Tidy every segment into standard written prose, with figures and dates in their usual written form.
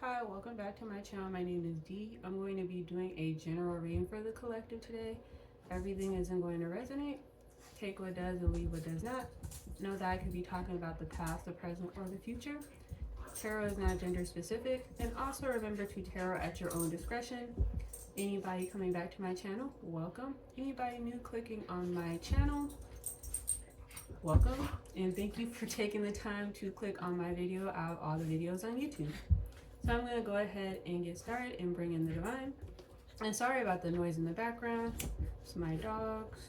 Hi, welcome back to my channel. My name is Dee. I'm going to be doing a general reading for the collective today. Everything isn't going to resonate. Take what does and leave what does not. Know that I could be talking about the past, the present, or the future. Tarot is not gender specific. And also remember to tarot at your own discretion. Anybody coming back to my channel, welcome. Anybody new clicking on my channel, welcome. And thank you for taking the time to click on my video out of all the videos on YouTube. So I'm going to go ahead and get started and bring in the divine. And sorry about the noise in the background. It's my dogs.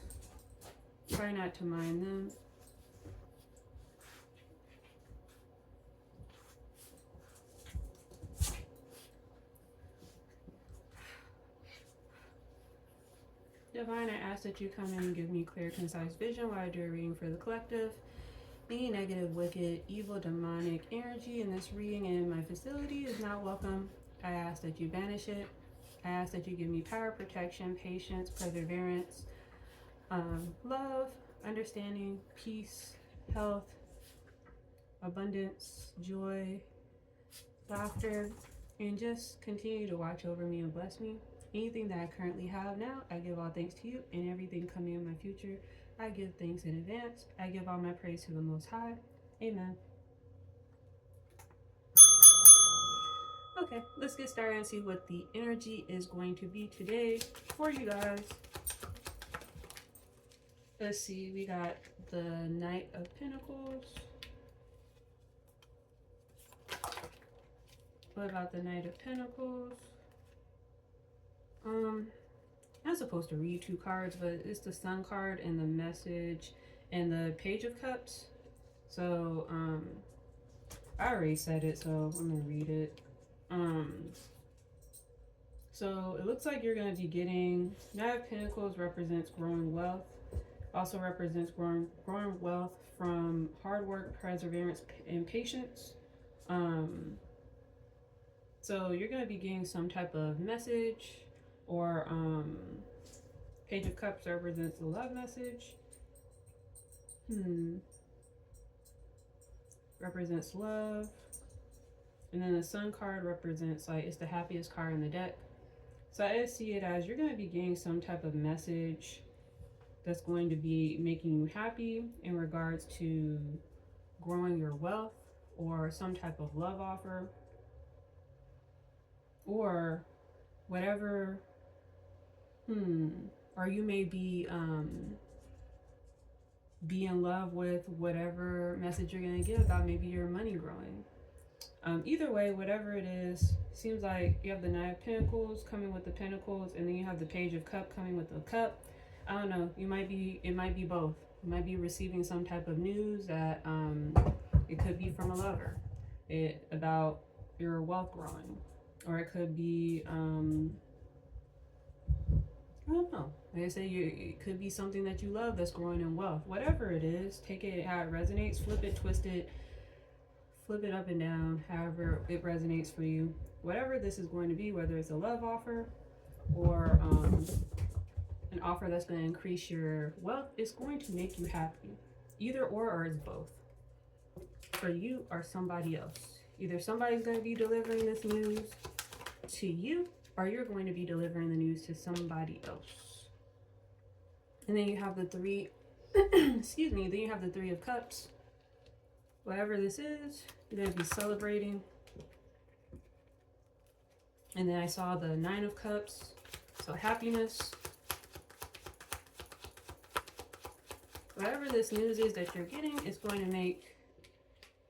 Try not to mind them. Divine, I ask that you come in and give me clear, concise vision while I do a reading for the collective. Any negative, wicked, evil, demonic energy in this reading and in my facility is not welcome. I ask that you banish it. I ask that you give me power, protection, patience, perseverance, love, understanding, peace, health, abundance, joy, laughter, and just continue to watch over me and bless me. Anything that I currently have now, I give all thanks to you, and everything coming in my future, I give thanks in advance. I give all my praise to the Most High. Amen. Okay, let's get started and see what the energy is going to be today for you guys. Let's see, we got the Knight of Pentacles. What about the Knight of Pentacles? I'm supposed to read two cards, but it's the Sun card and the Message and the Page of Cups. So, I already said it, so I'm gonna read it. So it looks like you're gonna be getting Knight of Pentacles represents growing wealth. Also represents growing wealth from hard work, perseverance, and patience. So you're gonna be getting some type of message, or Page of Cups represents the love message. Represents love. And then the Sun card represents, like, it's the happiest card in the deck. So I see it as you're going to be getting some type of message that's going to be making you happy in regards to growing your wealth, or some type of love offer, or whatever. Or you may be in love with whatever message you're going to give about maybe your money growing. Either way, whatever it is, seems like you have the Knight of Pentacles coming with the Pentacles, and then you have the Page of Cup coming with the Cup. I don't know. It might be both. You might be receiving some type of news that it could be from a lover, about your wealth growing, or it could be I don't know. Like I say, it could be something that you love that's growing in wealth. Whatever it is, take it how it resonates, flip it, twist it, flip it up and down, however it resonates for you. Whatever this is going to be, whether it's a love offer or an offer that's going to increase your wealth, it's going to make you happy. Either or it's both. For you or somebody else. Either somebody's going to be delivering this news to you, or you're going to be delivering the news to somebody else. And then you have the three, excuse me, then you have the Three of Cups. Whatever this is, you're going to be celebrating. And then I saw the Nine of Cups, so happiness. Whatever this news is that you're getting, it's going to make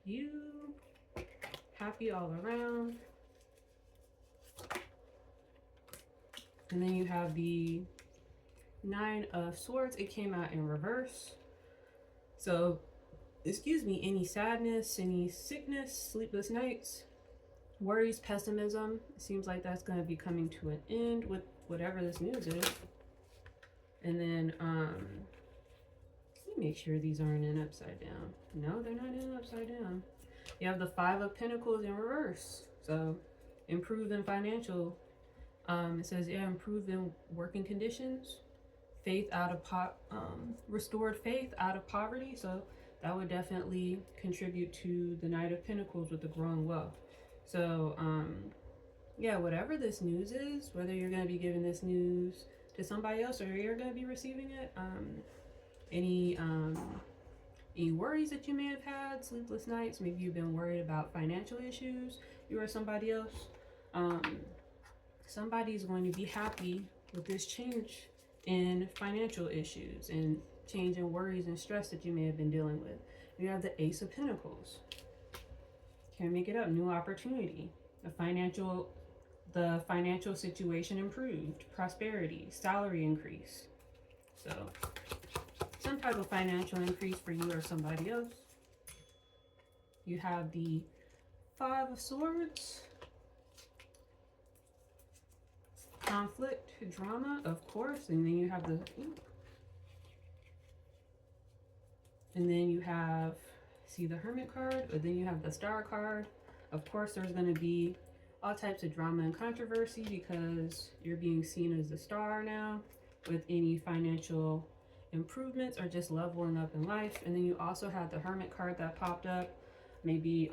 you happy all around. And then you have the Nine of Swords. It came out in reverse. So, excuse me, any sadness, any sickness, sleepless nights, worries, pessimism, it seems like that's going to be coming to an end with whatever this news is. And then, let me make sure these aren't in upside down. No, they're not in upside down. You have the Five of Pentacles in reverse. So, improve in financial. It says, yeah, improve in working conditions. Faith out of restored faith out of poverty. So that would definitely contribute to the Knight of Pentacles with the growing wealth. So, yeah, whatever this news is, whether you're going to be giving this news to somebody else or you're going to be receiving it, any any worries that you may have had, sleepless nights, maybe you've been worried about financial issues, you or somebody else, um, somebody's going to be happy with this change in financial issues and change in worries and stress that you may have been dealing with. You have the Ace of Pentacles. Can't make it up. New opportunity. The financial situation improved. Prosperity. Salary increase. So some type of financial increase for you or somebody else. You have the Five of Swords. Conflict, drama, of course. And then you have the... And then you have, see the Hermit card, but then you have the Star card. Of course, there's going to be all types of drama and controversy because you're being seen as the star now with any financial improvements or just leveling up in life. And then you also have the Hermit card that popped up. Maybe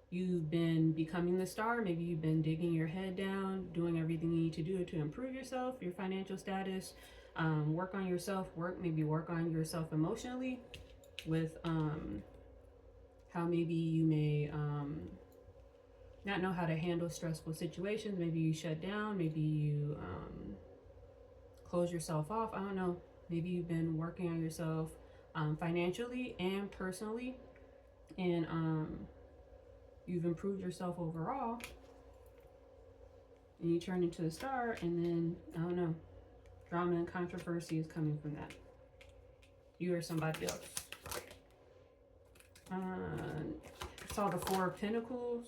you've been becoming the star. Maybe you've been digging your head down, doing everything you need to do to improve yourself, your financial status. Work on yourself, maybe work on yourself emotionally with how maybe you may not know how to handle stressful situations. Maybe you shut down, maybe you close yourself off. I don't know. Maybe you've been working on yourself financially and personally, and you've improved yourself overall, and you turn into the star, and then, I don't know, drama and controversy is coming from that. You or somebody else. Saw the Four of Pentacles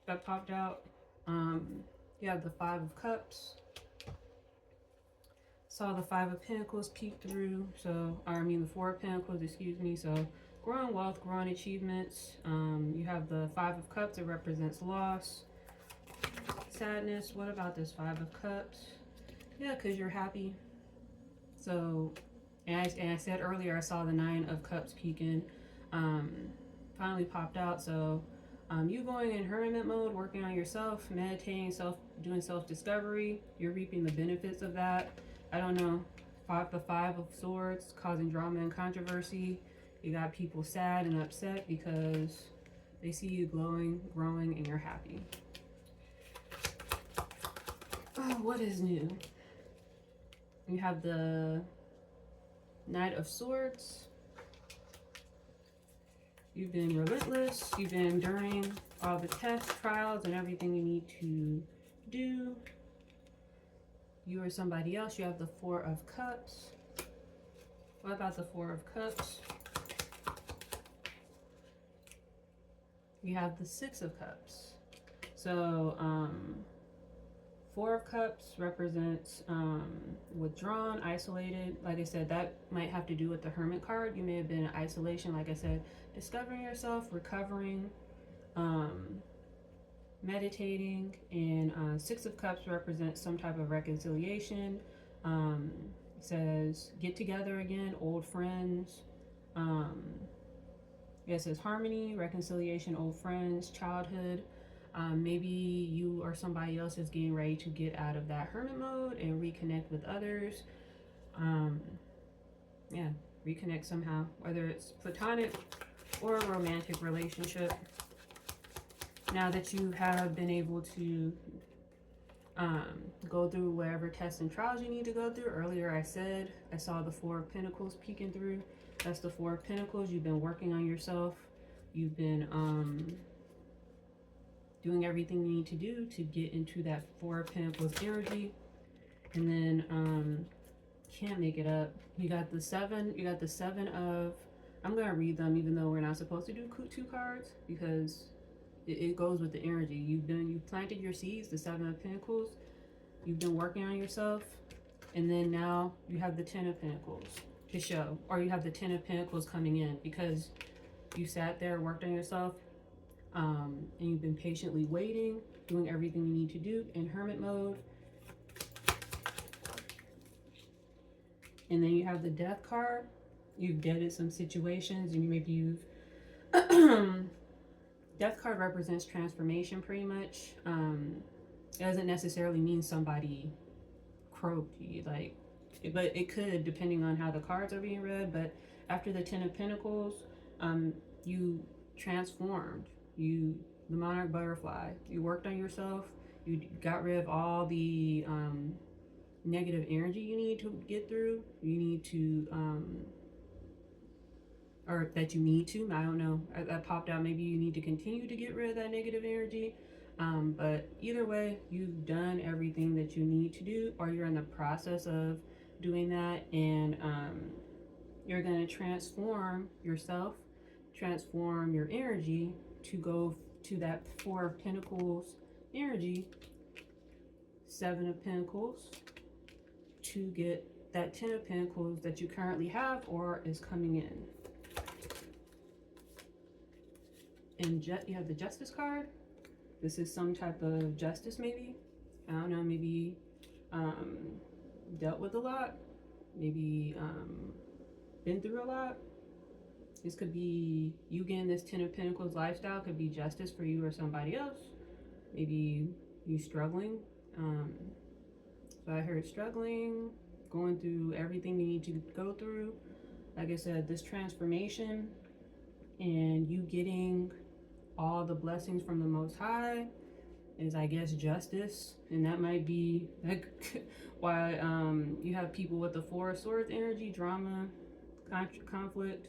that popped out. You have the Five of Cups. Saw the Five of Pentacles peek through. So, the Four of Pentacles, excuse me. So, growing wealth, growing achievements. You have the Five of Cups. It represents loss, sadness. What about this Five of Cups? Yeah, because you're happy. So, and I said earlier, I saw the Nine of Cups peeking. Finally popped out. So, you going in hermit mode, working on yourself, meditating, doing self-discovery. You're reaping the benefits of that. I don't know. The Five of Swords causing drama and controversy. You got people sad and upset because they see you glowing, growing, and you're happy. Oh, what is new? You have the Knight of Swords. You've been relentless. You've been enduring all the tests, trials, and everything you need to do. You or somebody else. You have the Four of Cups. What about the Four of Cups? You have the Six of Cups. So, Four of Cups represents withdrawn, isolated. Like I said, that might have to do with the Hermit card. You may have been in isolation, like I said, discovering yourself, recovering, meditating. And Six of Cups represents some type of reconciliation. It says get together again, old friends. It says harmony, reconciliation, old friends, childhood. Maybe you or somebody else is getting ready to get out of that hermit mode and reconnect with others. Yeah, reconnect somehow, whether it's platonic or a romantic relationship. Now that you have been able to go through whatever tests and trials you need to go through. Earlier I said I saw the Four of Pentacles peeking through. That's the Four of Pentacles. You've been working on yourself. You've been doing everything you need to do to get into that Four of Pentacles energy. And then can't make it up. You got the seven of, I'm gonna read them even though we're not supposed to do two cards because it goes with the energy. You've planted your seeds, the Seven of Pentacles. You've been working on yourself, and then now you have the Ten of Pentacles to show, or you have the Ten of Pentacles coming in because you sat there, worked on yourself, and you've been patiently waiting, doing everything you need to do in hermit mode. And then you have the Death card. You've deaded some situations, and maybe you've Death card represents transformation pretty much. It doesn't necessarily mean somebody croaked you, like, but it could depending on how the cards are being read. But after the Ten of Pentacles, you transformed. You, the monarch butterfly, you worked on yourself. You got rid of all the negative energy you need to get through. You need to or that you need to, I don't know, that popped out. Maybe you need to continue to get rid of that negative energy. But either way, you've done everything that you need to do, or you're in the process of doing that. And you're going to transform yourself, transform your energy to go to that Four of Pentacles energy, Seven of Pentacles, to get that Ten of Pentacles that you currently have or is coming in. And you have the Justice card. This is some type of justice, maybe. I don't know, maybe dealt with a lot, maybe been through a lot. This could be you getting this Ten of Pentacles lifestyle, could be justice for you or somebody else. Maybe you struggling. So I heard struggling, going through everything you need to go through. Like I said, this transformation and you getting all the blessings from the Most High is, I guess, justice. And that might be like why you have people with the Four of Swords energy, drama, conflict,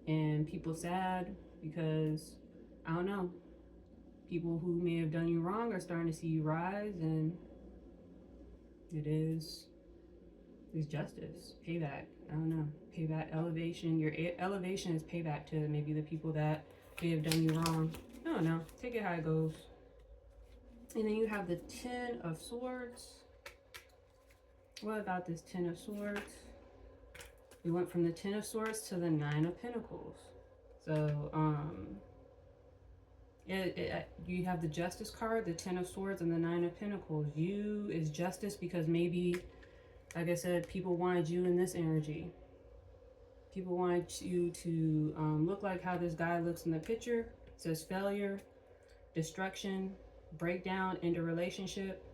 and people sad because, I don't know, people who may have done you wrong are starting to see you rise, and it's justice, payback. I don't know, payback, elevation. Your elevation is payback to maybe the people that may have done you wrong. I don't know, take it how it goes. And then you have the Ten of Swords. What about this Ten of Swords? We went from the Ten of Swords to the Nine of Pentacles. So you have the Justice card, the Ten of Swords, and the Nine of Pentacles. You is justice because maybe, like I said, people wanted you in this energy. People wanted you to look like how this guy looks in the picture. It says failure, destruction, breakdown, end a relationship,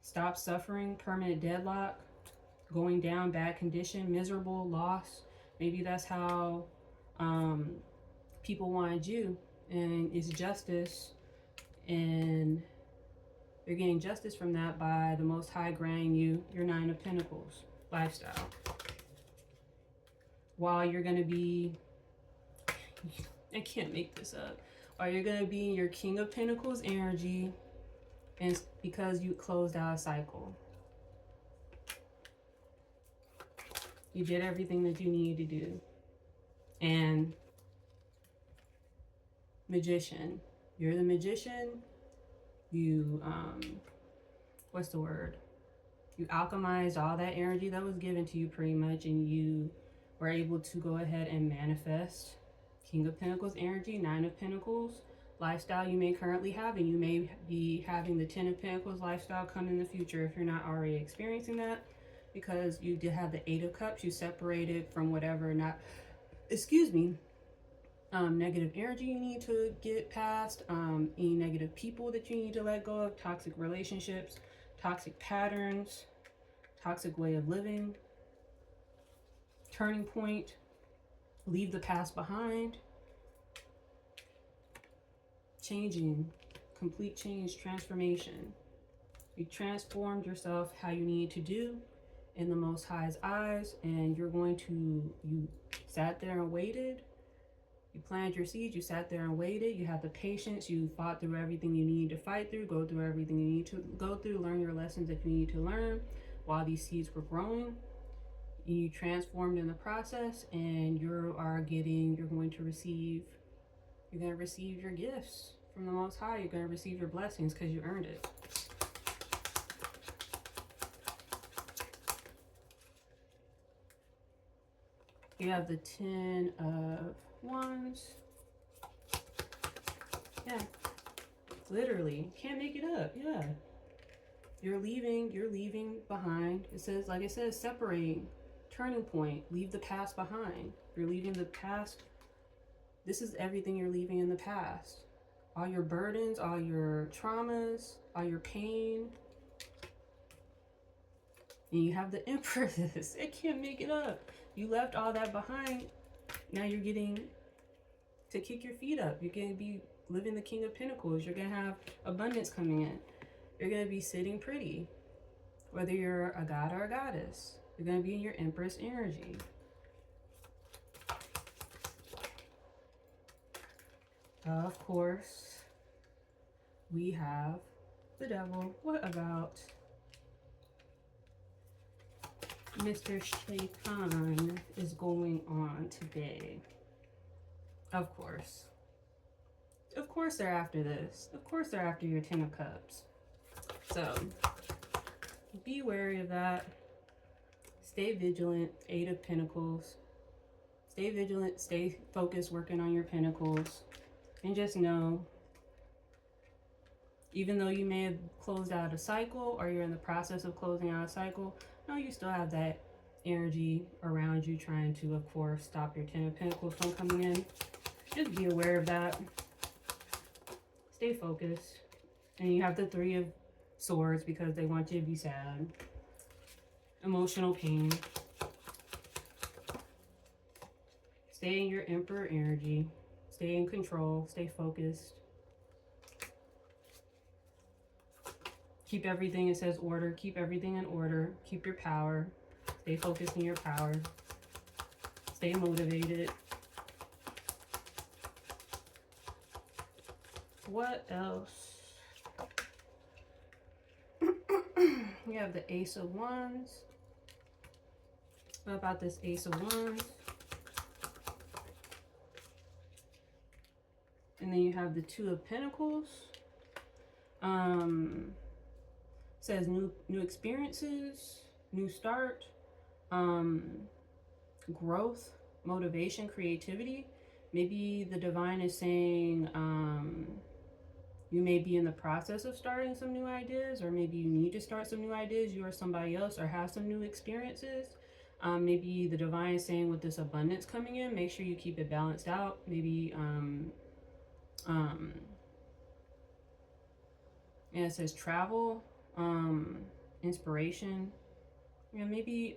stop suffering, permanent deadlock, going down, bad condition, miserable, loss. Maybe that's how people wanted you. And it's justice, and you're getting justice from that by the Most High granting you your Nine of Pentacles lifestyle. While you're going to be, I can't make this up, while you're going to be in your King of Pentacles energy, and it's because you closed out a cycle. You did everything that you needed to do. And Magician, you're the Magician. You what's the word, you alchemized all that energy that was given to you pretty much, and you were able to go ahead and manifest King of Pentacles energy, Nine of Pentacles lifestyle you may currently have, and you may be having the Ten of Pentacles lifestyle come in the future if you're not already experiencing that, because you did have the Eight of Cups. You separated from whatever negative energy you need to get past, any negative people that you need to let go of, toxic relationships, toxic patterns, toxic way of living, turning point, leave the past behind, changing, complete change, transformation. You transformed yourself how you need to do in the Most High's eyes, and you sat there and waited. You planted your seeds, you sat there and waited, you had the patience, you fought through everything you needed to fight through, go through everything you need to go through, learn your lessons that you need to learn while these seeds were growing. You transformed in the process, and you're going to receive your gifts from the Most High. You're going to receive your blessings because you earned it. You have the Ten of Wands. Yeah, literally, can't make it up. Yeah, you're leaving behind. It says, like it says, separating, turning point, leave the past behind. You're leaving the past, This is everything you're leaving in the past. All your burdens, all your traumas, all your pain. And you have the Empress. It can't make it up. You left all that behind. Now you're getting to kick your feet up. You're going to be living the King of Pentacles. You're going to have abundance coming in. You're going to be sitting pretty. Whether you're a god or a goddess. You're going to be in your Empress energy. Of course, we have the Devil. What about Mr. Shaitan is going on today? Of course. Of course they're after this. Of course they're after your 10 of Cups. So, be wary of that. Stay vigilant. 8 of Pentacles. Stay vigilant. Stay focused working on your Pentacles. And just know, even though you may have closed out a cycle or you're in the process of closing out a cycle, no, you still have that energy around you trying to, of course, stop your 10 of Pentacles from coming in. Just be aware of that. Stay focused. And you have the 3 of Swords because they want you to be sad. Emotional pain. Stay in your Emperor energy. Stay in control. Stay focused. Keep everything, it says order. Keep everything in order. Keep your power. Stay focused in your power. Stay motivated. What else? We have the Ace of Wands. What about this Ace of Wands? And then you have the 2 of Pentacles. Says new experiences, new start, growth, motivation, creativity. Maybe the divine is saying you may be in the process of starting some new ideas, or maybe you need to start some new ideas, you or somebody else, or have some new experiences. Maybe the divine is saying with this abundance coming in, make sure you keep it balanced out. Maybe and it says travel, inspiration. Yeah, maybe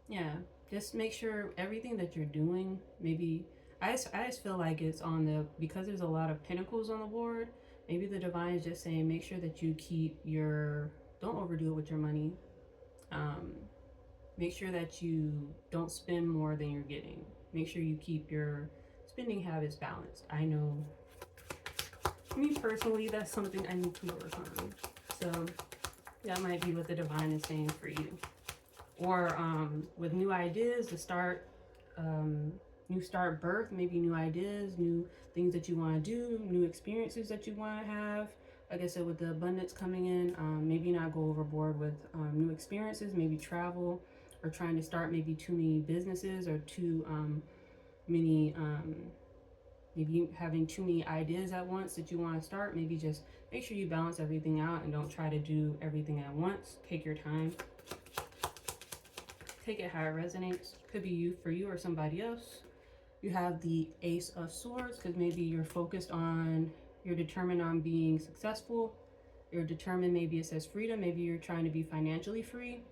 yeah, just make sure everything that you're doing, maybe I just feel like it's on the, because there's a lot of pentacles on the board, maybe the divine is just saying make sure that you keep your, don't overdo it with your money. Make sure that you don't spend more than you're getting. Make sure you keep your spending habits balanced. I know, me personally, that's something I need to work on. So that might be what the divine is saying for you. Or with new ideas to start, new start birth, maybe new ideas, new things that you want to do, new experiences that you want to have. Like I said, with the abundance coming in, maybe not go overboard with new experiences, maybe travel, or trying to start maybe too many businesses, or too many, maybe having too many ideas at once that you want to start. Maybe just make sure you balance everything out and don't try to do everything at once. Take your time. Take it how it resonates. Could be you, for you, or somebody else. You have the Ace of Swords because maybe you're focused on, you're determined on being successful. You're determined, maybe it says freedom. Maybe you're trying to be financially free.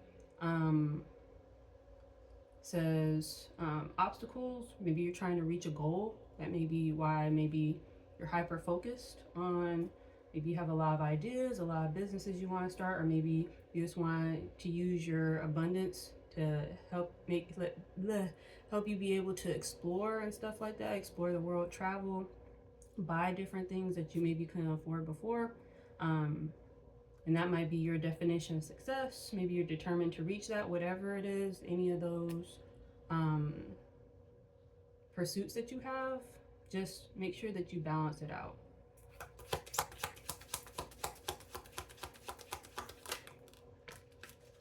Says obstacles. Maybe you're trying to reach a goal. That may be why maybe you're hyper focused on, maybe you have a lot of ideas, a lot of businesses you want to start, or maybe you just want to use your abundance to help help you be able to explore and stuff like that, explore the world, travel, buy different things that you maybe couldn't afford before. And that might be your definition of success. Maybe you're determined to reach that, whatever it is, any of those pursuits that you have, just make sure that you balance it out.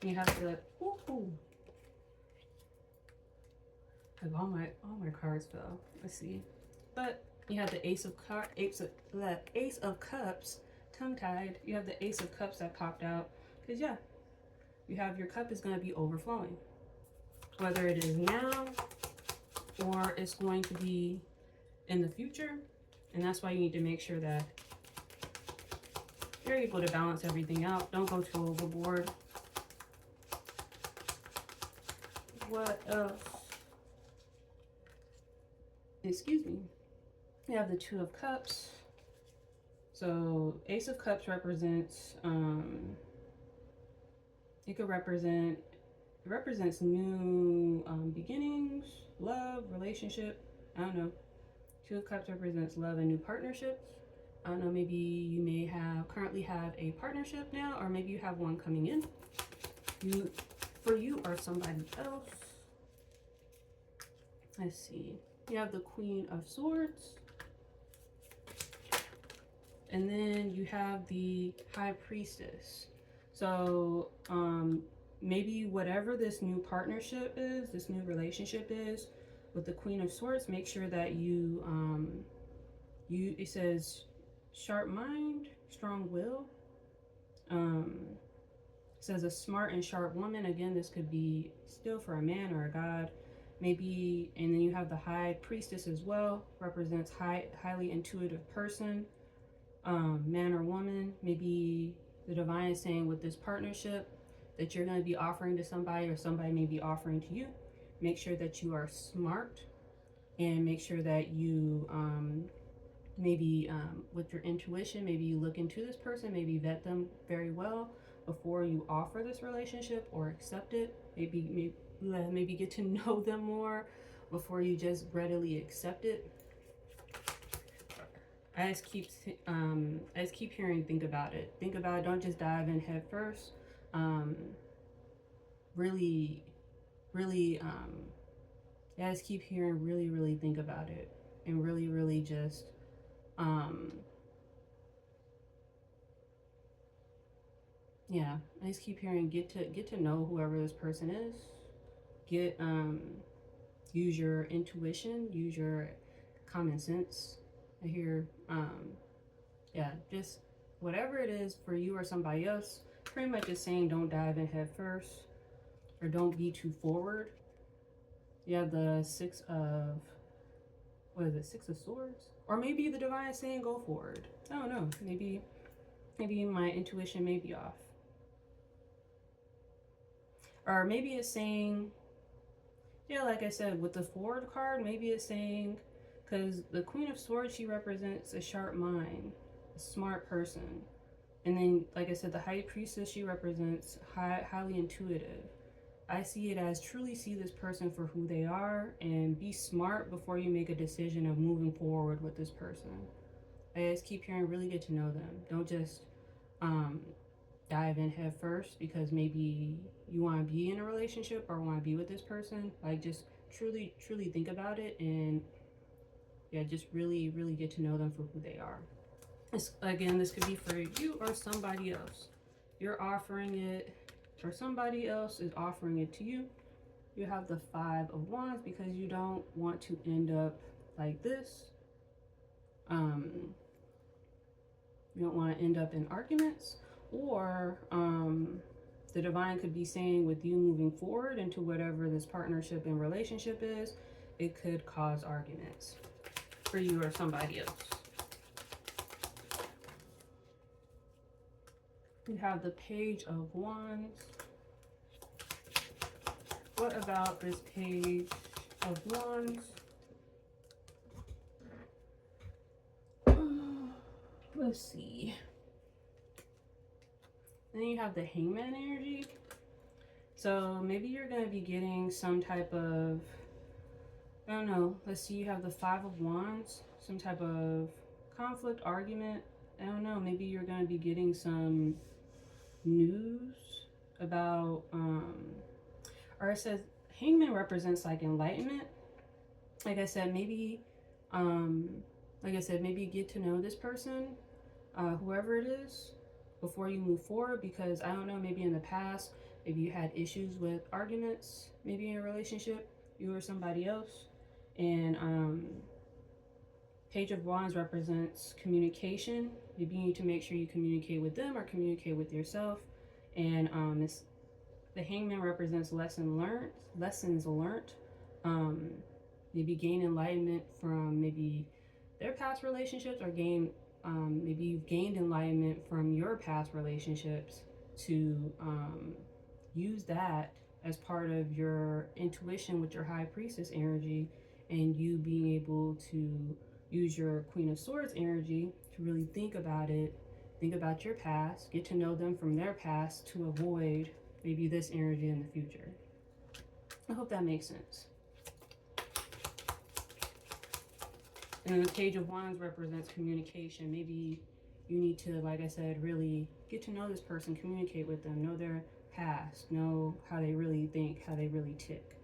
You have to, like all my cards fell. Let's see. But you have the Ace of Cups, tongue-tied. You have the Ace of Cups that popped out. Because yeah, you have your cup is going to be overflowing. Whether it is now or it's going to be in the future. And that's why you need to make sure that you're able to balance everything out. Don't go too overboard. What else? Excuse me. You have the Two of Cups. So Ace of Cups represents, it represents new beginnings, love, relationship. I don't know. Two of Cups represents love and new partnerships. I don't know, maybe you may currently have a partnership now, or maybe you have one coming in. For you or somebody else. Let's see. You have the Queen of Swords. And then you have the High Priestess. So maybe whatever this new partnership is, this new relationship is, with the Queen of Swords, make sure that it says sharp mind, strong will. It says a smart and sharp woman. Again, this could be still for a man or a god. Maybe, and then you have the High Priestess as well, represents highly intuitive person, man or woman. Maybe the divine is saying with this partnership that you're going to be offering to somebody, or somebody may be offering to you. Make sure that you are smart, and make sure that you maybe with your intuition, maybe you look into this person, maybe vet them very well before you offer this relationship or accept it. Maybe get to know them more before you just readily accept it. I just keep hearing think about it. Think about it. Don't just dive in head first. Really, I just keep hearing really think about it, and really just yeah, I just keep hearing get to know whoever this person is. Use your intuition, use your common sense. I hear yeah, just whatever it is for you or somebody else, pretty much just saying don't dive in head first, or don't be too forward. You have the Six of Swords? Or maybe the divine is saying go forward. I don't know. Maybe my intuition may be off. Or maybe it's saying, yeah, like I said, with the Forward card, maybe it's saying, because the Queen of Swords, she represents a sharp mind, a smart person. And then, like I said, the High Priestess, she represents highly intuitive. I see it as truly see this person for who they are, and be smart before you make a decision of moving forward with this person. I just keep hearing really get to know them. Don't just dive in head first because maybe you want to be in a relationship or want to be with this person. Like, just truly think about it, and yeah, just really get to know them for who they are. Again, this could be for you or somebody else. You're offering it, or somebody else is offering it to you. You have the Five of Wands because you don't want to end up like this. You don't want to end up in arguments, or the divine could be saying with you moving forward into whatever this partnership and relationship is, it could cause arguments for you or somebody else. You have the Page of Wands. What about this Page of Wands? Let's see. Then you have the Hangman energy. So maybe you're going to be getting some type of, I don't know. Let's see, you have the Five of Wands. Some type of conflict, argument. I don't know. Maybe you're going to be getting some news about, or it says Hangman represents like enlightenment. Like I said, maybe, maybe get to know this person, whoever it is, before you move forward, because I don't know, maybe in the past, maybe you had issues with arguments, maybe in a relationship, you or somebody else. And Page of Wands represents communication. Maybe you need to make sure you communicate with them or communicate with yourself. And the Hangman represents lessons learned. maybe gain enlightenment from maybe their past relationships, or maybe you've gained enlightenment from your past relationships to use that as part of your intuition with your high priestess energy, and you being able to use your Queen of Swords energy to really think about it, think about your past, get to know them from their past to avoid maybe this energy in the future. I hope that makes sense. And the Page of Wands represents communication. Maybe you need to, like I said, really get to know this person, communicate with them, know their past, know how they really think, how they really tick.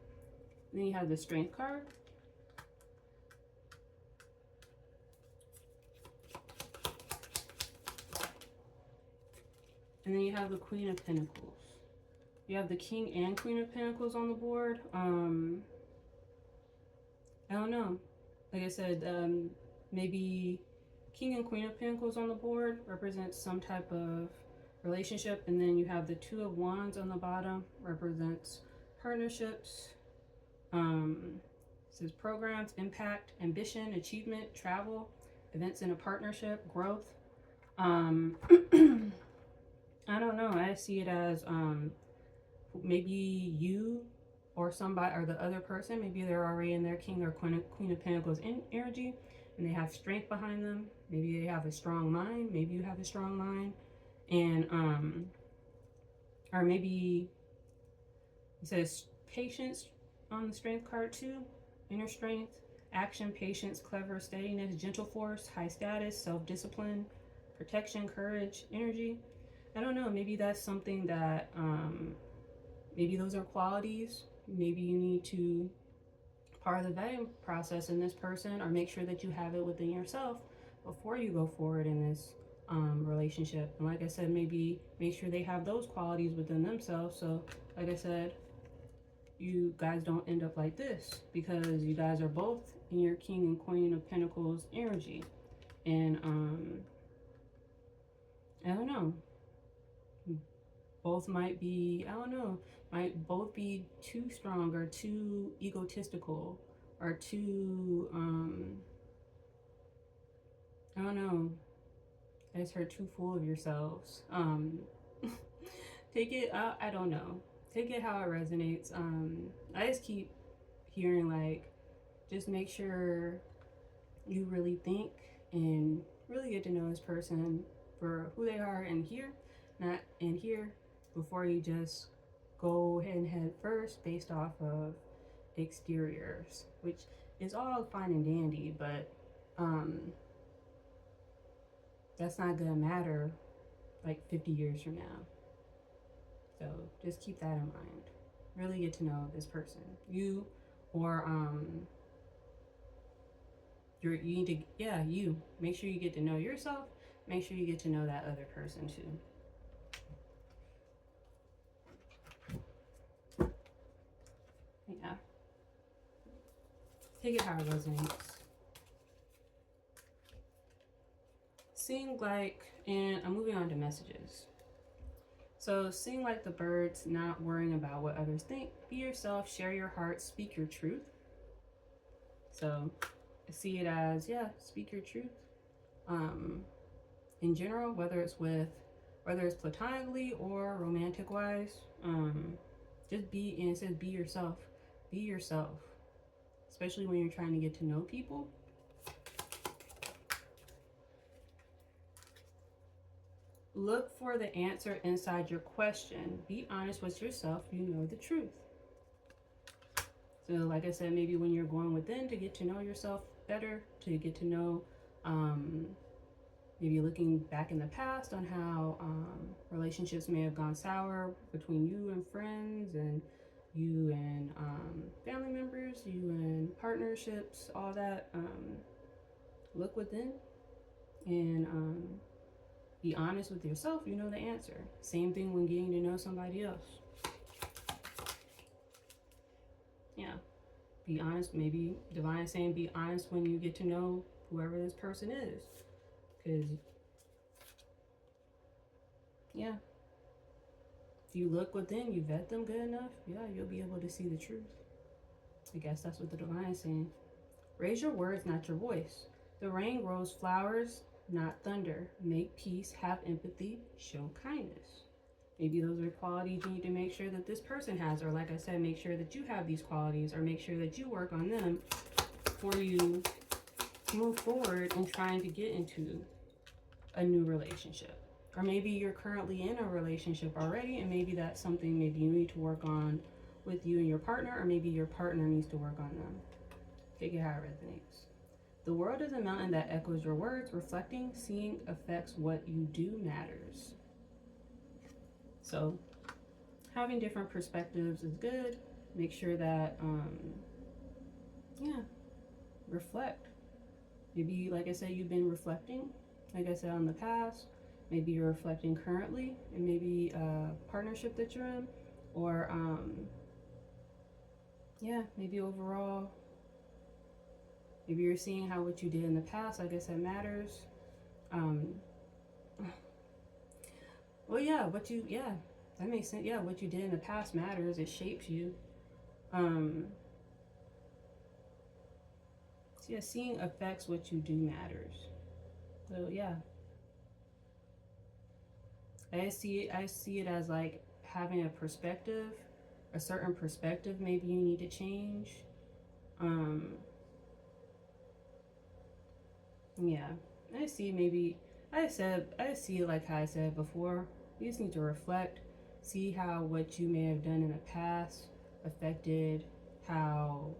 And then you have the Strength card. And then you have the Queen of Pentacles. You have the King and Queen of Pentacles on the board. I don't know. Like I said, maybe King and Queen of Pentacles on the board represents some type of relationship. And then you have the Two of Wands on the bottom, represents partnerships. It says programs, impact, ambition, achievement, travel, events in a partnership, growth. I don't know. I see it as maybe you or somebody or the other person, maybe they're already in their King or Queen of Pentacles energy, and they have strength behind them. Maybe they have a strong mind. Maybe you have a strong mind, and or maybe it says patience on the Strength card too. Inner strength, action, patience, clever, steadiness, gentle force, high status, self-discipline, protection, courage, energy. I don't know, maybe that's something that, maybe those are qualities. Maybe you need to, part of the vetting process in this person, or make sure that you have it within yourself before you go forward in this relationship. And like I said, maybe make sure they have those qualities within themselves. So like I said, you guys don't end up like this, because you guys are both in your King and Queen of Pentacles energy. And I don't know, both might be, I don't know, might both be too strong or too egotistical or too, I don't know, I just heard too full of yourselves. Take it, I don't know. Take it how it resonates. I just keep hearing, like, just make sure you really think and really get to know this person for who they are in here, not in here, before you just go ahead and head first based off of exteriors, which is all fine and dandy, but that's not gonna matter like 50 years from now. So just keep that in mind. Really get to know this person, you, or you need to, yeah, you make sure you get to know yourself. Make sure you get to know that other person too. Yeah. Take it how it resonates. Sing like, and I'm moving on to messages. So sing like the birds, not worrying about what others think. Be yourself, share your heart, speak your truth. So see it as, yeah, speak your truth. In general, whether it's platonically or romantic wise, just be, and it says be yourself. Be yourself. Especially when you're trying to get to know people. Look for the answer inside your question. Be honest with yourself. You know the truth. So like I said, maybe when you're going within to get to know yourself better, to get to know, maybe looking back in the past on how relationships may have gone sour between you and friends, and you and family members, you and partnerships, all that. Look within and be honest with yourself. You know the answer. Same thing when getting to know somebody else. Yeah. Be honest. Maybe Divine is saying be honest when you get to know whoever this person is. Because, yeah, if you look within, you vet them good enough, yeah, you'll be able to see the truth. I guess that's what the divine is saying. Raise your words, not your voice. The rain grows flowers, not thunder. Make peace, have empathy, show kindness. Maybe those are qualities you need to make sure that this person has, or like I said, make sure that you have these qualities, or make sure that you work on them before you move forward in trying to get into a new relationship. Or maybe you're currently in a relationship already, and maybe that's something maybe you need to work on with you and your partner, or maybe your partner needs to work on them. Take it how it resonates. The world is a mountain that echoes your words. Reflecting, seeing affects what you do matters. So having different perspectives is good. Make sure that, reflect. Maybe, like I said, you've been reflecting, like I said, on the past. Maybe you're reflecting currently, and maybe a partnership that you're in, or, maybe overall, maybe you're seeing how what you did in the past, like I said, matters. That makes sense. Yeah, what you did in the past matters. It shapes you. Seeing affects what you do matters. So yeah, I see it as like having a perspective, a certain perspective. Maybe you need to change. I see it like how I said before. You just need to reflect, see how what you may have done in the past affected how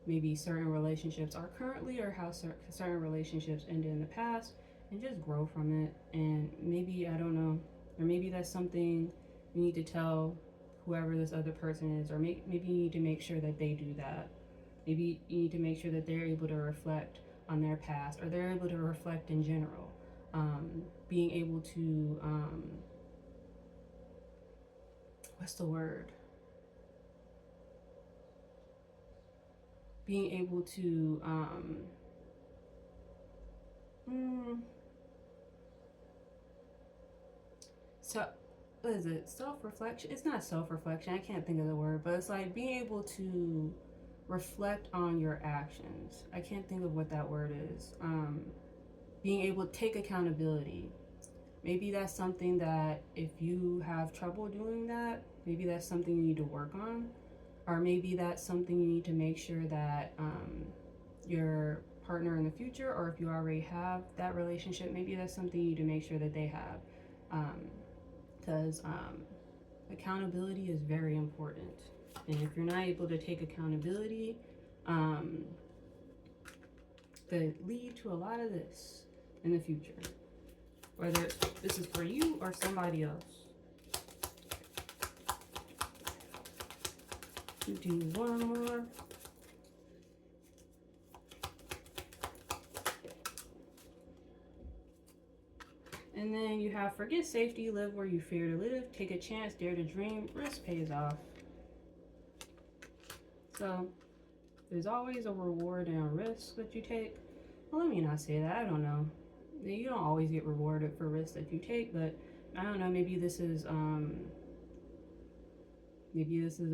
maybe certain relationships are currently, or how certain relationships ended in the past, and just grow from it. And maybe, I don't know, or maybe that's something you need to tell whoever this other person is, or maybe you need to make sure that they do that. Maybe you need to make sure that they're able to reflect on their past, or they're able to reflect in general. Being able to, what's the word? Being able to, so, what is it? Self-reflection? It's not self-reflection. I can't think of the word, but it's like being able to reflect on your actions. I can't think of what that word is. Being able to take accountability. Maybe that's something that if you have trouble doing that, maybe that's something you need to work on. Or maybe that's something you need to make sure that your partner in the future, or if you already have that relationship, maybe that's something you need to make sure that they have. Because accountability is very important. And if you're not able to take accountability, could lead to a lot of this in the future. Whether this is for you or somebody else. Do one more. And then you have forget safety, live where you fear to live, take a chance, dare to dream, risk pays off. So there's always a reward and a risk that you take. Well, let me not say that. I don't know. You don't always get rewarded for risks that you take, but I don't know. Maybe this is a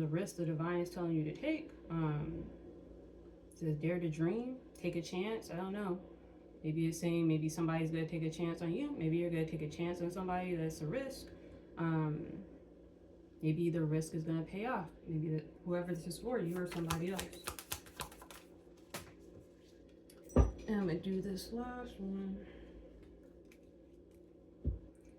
risk the divine is telling you to take. It says dare to dream, take a chance. I don't know. Maybe it's saying maybe somebody's gonna take a chance on you. Maybe you're gonna take a chance on somebody. That's a risk. Maybe the risk is gonna pay off. Maybe whoever this is for, you or somebody else. And I'm gonna do this last one.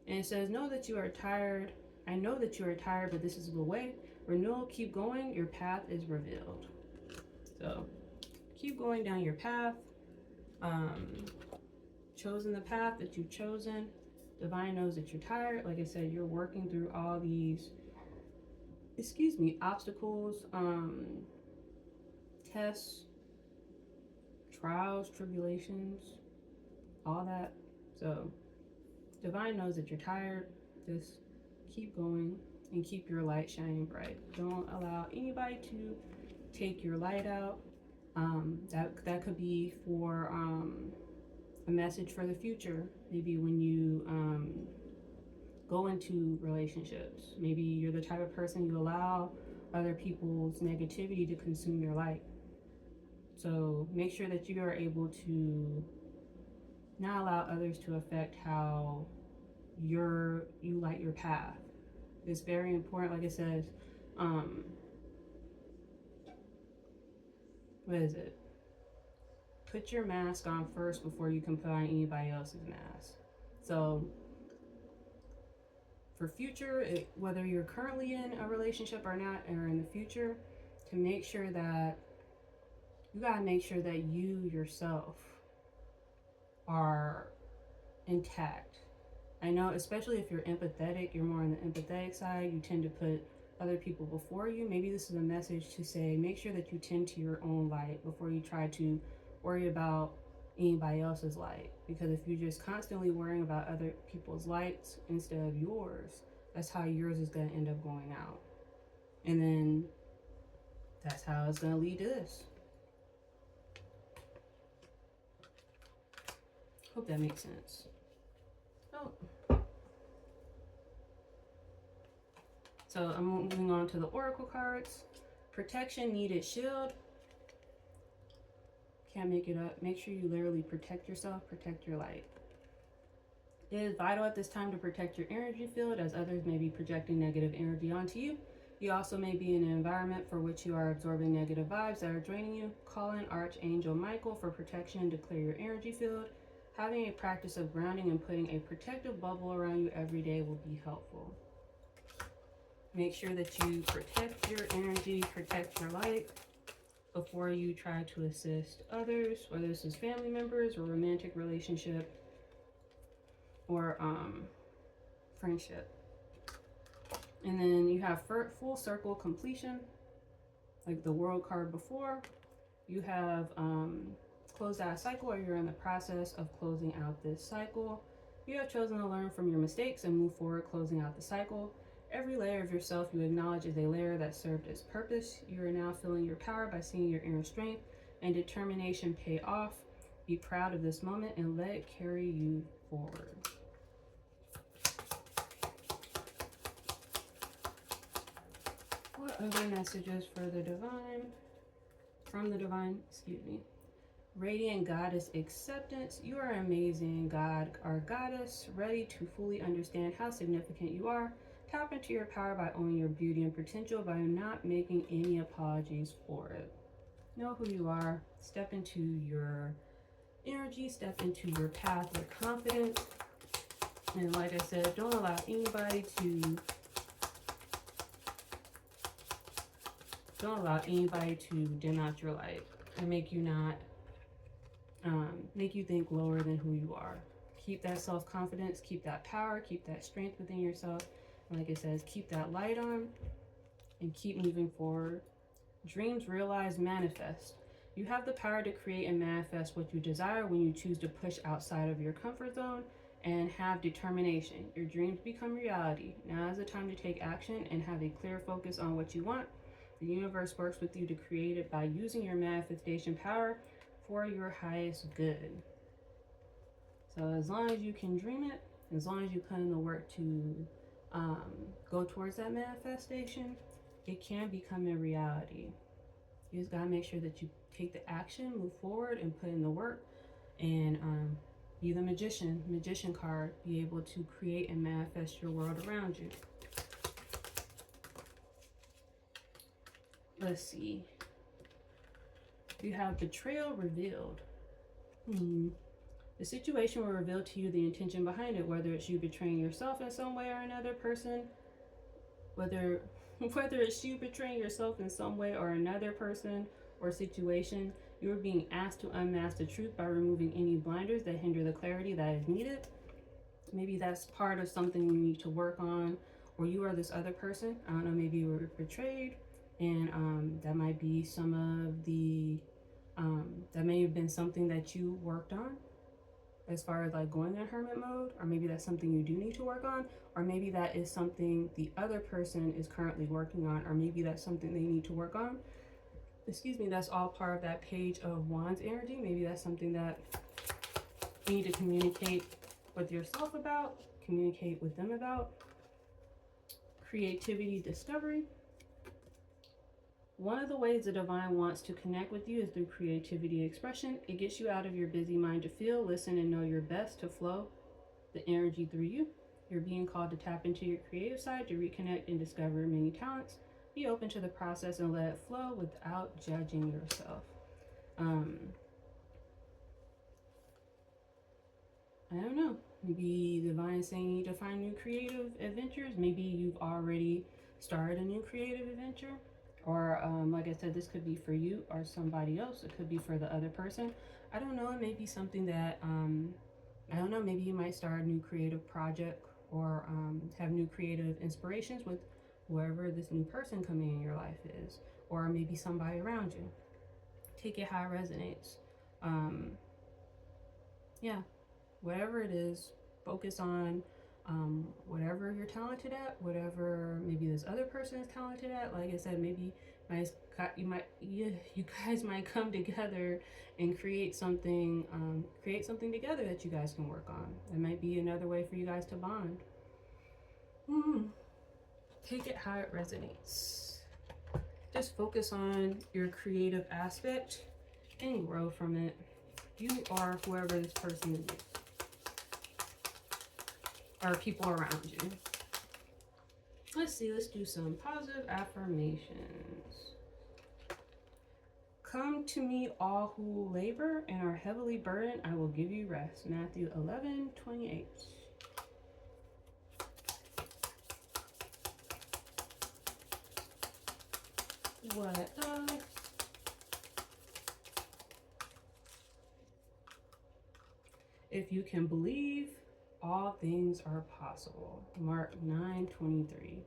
And it says, know that you are tired. I know that you are tired, but this is the way. Renewal, keep going. Your path is revealed. So keep going down your path. Chosen the path that you've chosen. Divine knows that you're tired. Like I said, you're working through all these, obstacles, tests, trials, tribulations, all that. So divine knows that you're tired. Just keep going and keep your light shining bright. Don't allow anybody to take your light out. That could be for a message for the future. Maybe when you go into relationships, maybe you're the type of person you allow other people's negativity to consume your light. So make sure that you are able to not allow others to affect how you light your path. It's very important. Like it says, what is it? Put your mask on first before you can put on anybody else's mask. So for future, whether you're currently in a relationship or not, or in the future, to make sure that you gotta make sure that you yourself are intact. I know, especially if you're empathetic, you're more on the empathetic side, you tend to put other people before you. Maybe this is a message to say, make sure that you tend to your own light before you try to worry about anybody else's light. Because if you're just constantly worrying about other people's lights instead of yours, that's how yours is going to end up going out. And then that's how it's going to lead to this. Hope that makes sense. Oh. So I'm moving on to the oracle cards. Protection needed shield. Can't make it up. Make sure you literally protect yourself, protect your light. It is vital at this time to protect your energy field, as others may be projecting negative energy onto you. You also may be in an environment for which you are absorbing negative vibes that are draining you. Call in Archangel Michael for protection to clear your energy field. Having a practice of grounding and putting a protective bubble around you every day will be helpful. Make sure that you protect your energy, protect your light before you try to assist others, whether this is family members or romantic relationship or friendship. And then you have full circle completion, like the world card before. You have closed out a cycle, or you're in the process of closing out this cycle. You have chosen to learn from your mistakes and move forward, closing out the cycle. Every layer of yourself you acknowledge is a layer that served its purpose. You are now feeling your power by seeing your inner strength and determination pay off. Be proud of this moment and let it carry you forward. What other messages for the divine? From the divine, excuse me. Radiant Goddess Acceptance. You are amazing, God or Goddess, ready to fully understand how significant you are. Tap into your power by owning your beauty and potential by not making any apologies for it. Know who you are. Step into your energy. Step into your path with confidence. And like I said, don't allow anybody to dim out your light and make you think lower than who you are. Keep that self-confidence, keep that power, keep that strength within yourself. Like it says, keep that light on and keep moving forward. Dreams realize, manifest. You have the power to create and manifest what you desire when you choose to push outside of your comfort zone and have determination. Your dreams become reality. Now is the time to take action and have a clear focus on what you want. The universe works with you to create it by using your manifestation power for your highest good. So as long as you can dream it, as long as you put in the work to go towards that manifestation, it can become a reality. You just gotta make sure that you take the action, move forward, and put in the work, and be the magician card, be able to create and manifest your world around you. Let's see. You have betrayal revealed. The situation will reveal to you the intention behind it, whether it's you betraying yourself in some way or another person, whether it's you betraying yourself in some way or another person or situation. You are being asked to unmask the truth by removing any blinders that hinder the clarity that is needed. Maybe that's part of something you need to work on, or you are this other person. I don't know, maybe you were betrayed, and that might be some of the, that may have been something that you worked on as far as like going in hermit mode, or maybe that's something you do need to work on, or maybe that is something the other person is currently working on, or maybe that's something they need to work on. Excuse me, that's all part of that Page of Wands energy. Maybe that's something that you need to communicate with yourself about, communicate with them about. Creativity discovery. One of the ways the divine wants to connect with you is through creativity expression. It gets you out of your busy mind to feel, listen, and know your best to flow the energy through you. You're being called to tap into your creative side to reconnect and discover many talents. Be open to the process and let it flow without judging yourself. I don't know. Maybe the divine is saying you need to find new creative adventures. Maybe you've already started a new creative adventure. Or, like I said, this could be for you or somebody else. It could be for the other person. I don't know. It may be something that, I don't know. Maybe you might start a new creative project or have new creative inspirations with whoever this new person coming in your life is. Or maybe somebody around you. Take it how it resonates. Yeah. Whatever it is, focus on whatever you're talented at, whatever maybe this other person is talented at. Like I said, maybe you guys might come together and create something together that you guys can work on. It might be another way for you guys to bond. Take it how it resonates. Just focus on your creative aspect and grow from it. You are whoever this person is. Or people around you. Let's see, let's do some positive affirmations. Come to me, all who labor and are heavily burdened, I will give you rest. Matthew 11:28. What else? If you can believe, all things are possible. Mark 9:23.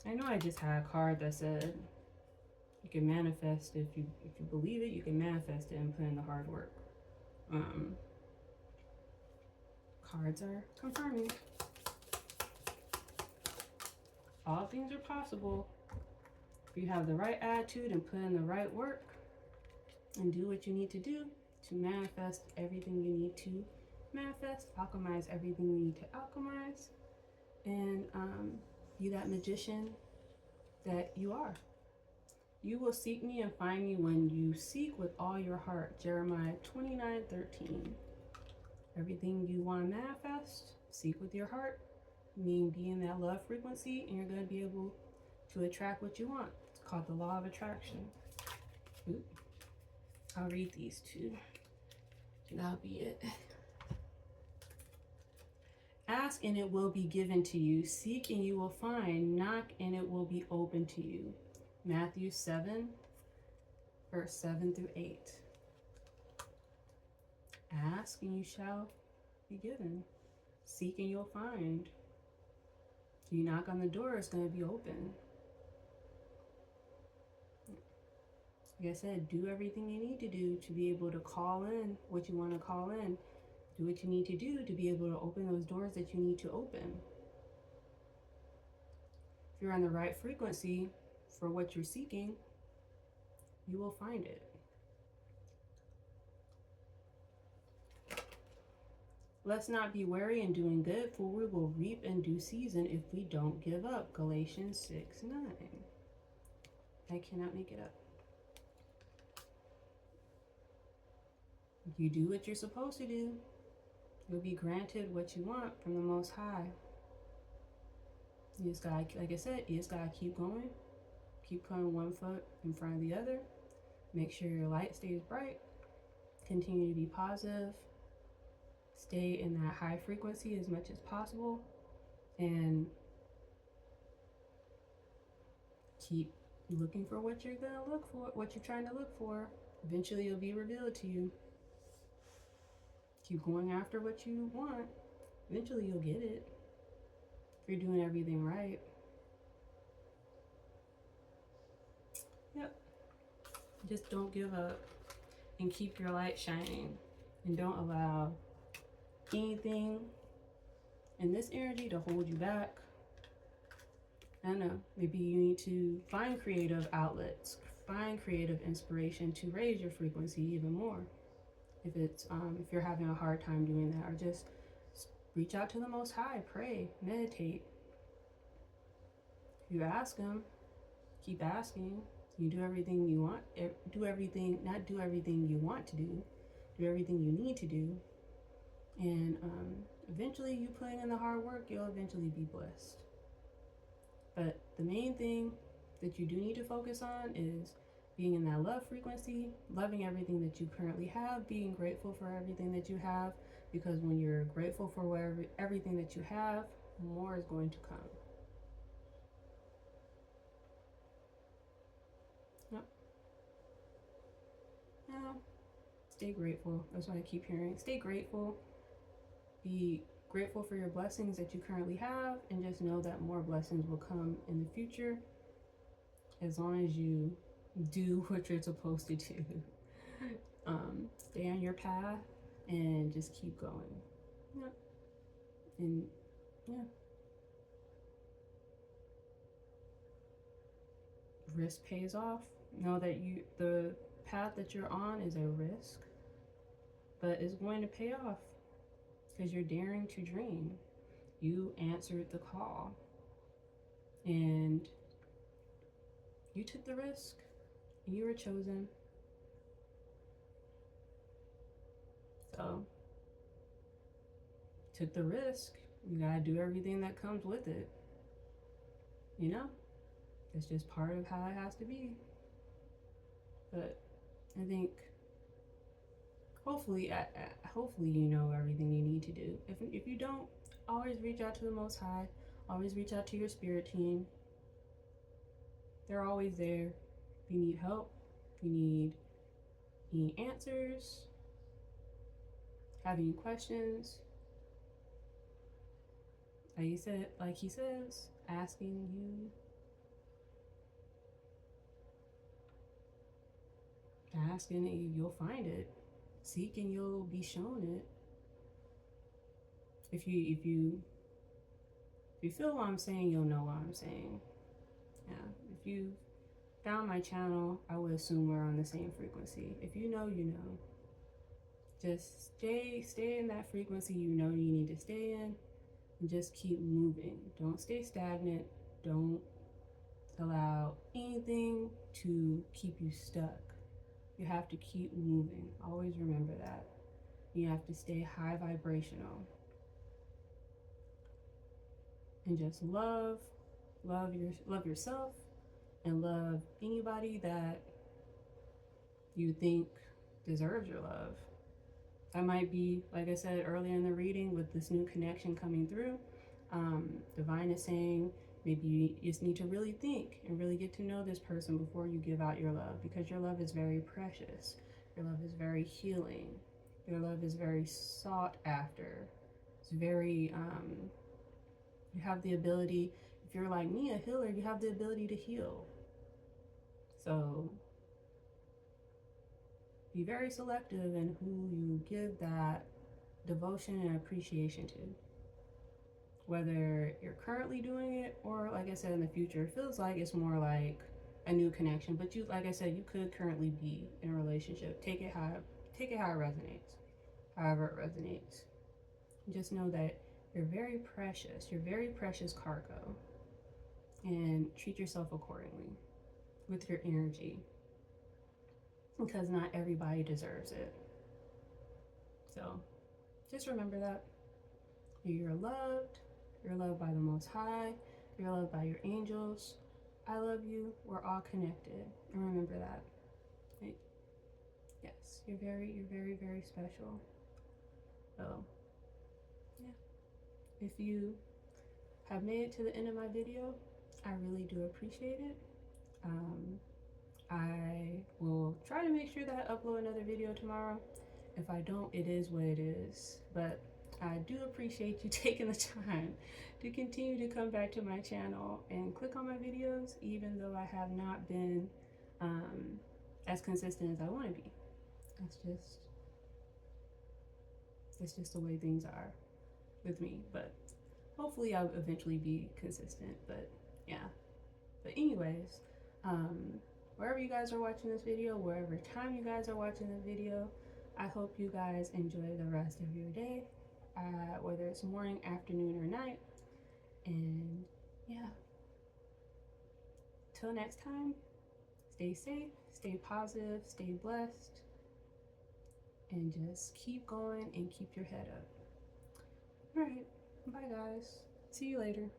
I know I just had a card that said you can manifest if you believe it, you can manifest it and put in the hard work. Cards are confirming. All things are possible. If you have the right attitude and put in the right work and do what you need to do to manifest everything you need to manifest, alchemize everything you need to alchemize, and be that magician that you are. You will seek me and find me when you seek with all your heart. Jeremiah 29:13. Everything you want to manifest, seek with your heart. Mean be in that love frequency, and you're going to be able to attract what you want. It's called the law of attraction. I'll read these two. That'll be it. Ask and it will be given to you. Seek and you will find. Knock and it will be open to you. Matthew 7, verse 7 through 8. Ask and you shall be given. Seek and you'll find. You knock on the door, it's going to be open. Like I said, do everything you need to do to be able to call in what you want to call in. Do what you need to do to be able to open those doors that you need to open. If you're on the right frequency for what you're seeking, you will find it. Let's not be weary in doing good, for we will reap in due season if we don't give up. Galatians 6:9. I cannot make it up. If you do what you're supposed to do, you'll be granted what you want from the Most High. You just gotta, like I said, you just gotta keep going. Keep putting one foot in front of the other. Make sure your light stays bright. Continue to be positive. Stay in that high frequency as much as possible. And keep looking for what you're gonna look for, what you're trying to look for. Eventually it'll be revealed to you. Keep going after what you want. Eventually you'll get it. If you're doing everything right. Yep. Just don't give up and keep your light shining. And don't allow anything in this energy to hold you back. I don't know. Maybe you need to find creative outlets, find creative inspiration to raise your frequency even more. If it's if you're having a hard time doing that, or just reach out to the Most High, pray, meditate. If you ask Him, keep asking. You do everything you want, do everything, not do everything you want to do everything you need to do. And eventually, you putting in the hard work, you'll eventually be blessed. But the main thing that you do need to focus on is being in that love frequency, loving everything that you currently have, being grateful for everything that you have, because when you're grateful for everything that you have, more is going to come. Yep. Now, stay grateful. That's what I keep hearing. Stay grateful. Be grateful for your blessings that you currently have, and just know that more blessings will come in the future as long as you do what you're supposed to do. Stay on your path and just keep going. Yeah. And yeah. Risk pays off. Know that the path that you're on is a risk, but it's going to pay off because you're daring to dream. You answered the call and you took the risk. You were chosen. So, took the risk. You gotta do everything that comes with it. You know? It's just part of how it has to be. But I think hopefully you know everything you need to do. If you don't, always reach out to the Most High. Always reach out to your spirit team. They're always there. If you need help, if you need answers, have any questions, like he says, asking you, you'll find it. Seek and you'll be shown it. If you feel what I'm saying, you'll know what I'm saying. Yeah. If you found my channel, I would assume we're on the same frequency. If you know, you know. Just stay in that frequency you know you need to stay in, and just keep moving. Don't stay stagnant. Don't allow anything to keep you stuck. You have to keep moving. Always remember that. You have to stay high vibrational. And just love yourself, and love anybody that you think deserves your love. That might be, like I said earlier in the reading, with this new connection coming through. Divine is saying maybe you just need to really think and really get to know this person before you give out your love, because your love is very precious. Your love is very healing. Your love is very sought after. It's very, you have the ability, if you're like me, a healer, you have the ability to heal. So be very selective in who you give that devotion and appreciation to. Whether you're currently doing it or, like I said, in the future. It feels like it's more like a new connection, but you, like I said, you could currently be in a relationship. Take it how it resonates, however it resonates. Just know that you're very precious cargo, and treat yourself accordingly with your energy, because not everybody deserves it. So just remember that you're loved. You're loved by the Most High. You're loved by your angels. I love you. We're all connected. And remember that. Right? Yes, you're very, very special. So, yeah. If you have made it to the end of my video, I really do appreciate it. I will try to make sure that I upload another video tomorrow. If I don't, it is what it is. But I do appreciate you taking the time to continue to come back to my channel and click on my videos, even though I have not been as consistent as I want to be. It's just the way things are with me. But hopefully I'll eventually be consistent. But yeah. But anyways, wherever you guys are watching this video, wherever time you guys are watching the video, I hope you guys enjoy the rest of your day, whether it's morning, afternoon, or night. And yeah, till next time, Stay safe, stay positive, stay blessed, and just keep going and keep your head up. All right. Bye, guys. See you later.